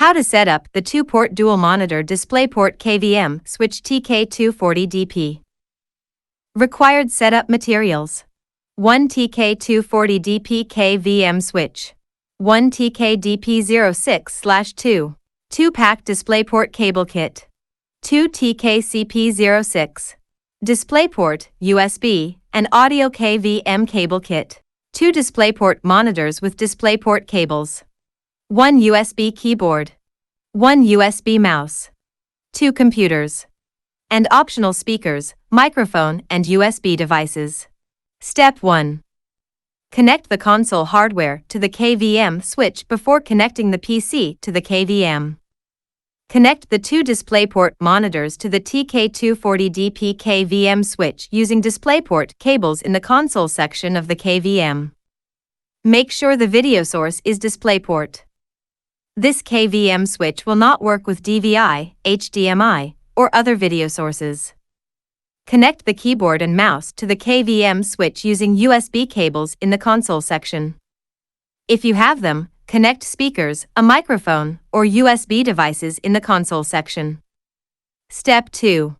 How to set up the 2-port dual-monitor DisplayPort KVM switch TK-240DP. Required setup materials: 1 TK-240DP KVM switch, 1 TK-DP06/2, 2-pack DisplayPort cable kit, 2 TK-CP06, DisplayPort, USB, and audio KVM cable kit, 2 DisplayPort monitors with DisplayPort cables, 1 USB keyboard, 1 USB mouse, 2 computers, and optional speakers, microphone, and USB devices. Step 1. Connect the console hardware to the KVM switch before connecting the PC to the KVM. Connect the 2 DisplayPort monitors to the TK-240DP KVM switch using DisplayPort cables in the console section of the KVM. Make sure the video source is DisplayPort. This KVM switch will not work with DVI, HDMI, or other video sources. Connect the keyboard and mouse to the KVM switch using USB cables in the console section. If you have them, connect speakers, a microphone, or USB devices in the console section. Step 2.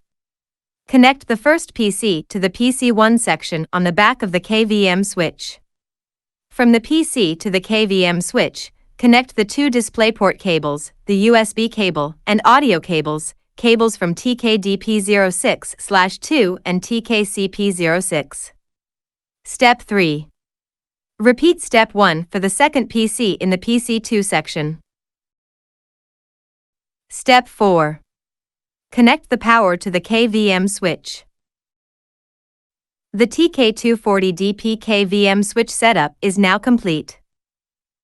Connect the first PC to the PC1 section on the back of the KVM switch. From the PC to the KVM switch, connect the 2 DisplayPort cables, the USB cable, and audio cables from TK-DP06/2 and TK-CP06. Step 3. Repeat Step 1 for the second PC in the PC2 section. Step 4. Connect the power to the KVM switch. The TK-240DP KVM switch setup is now complete.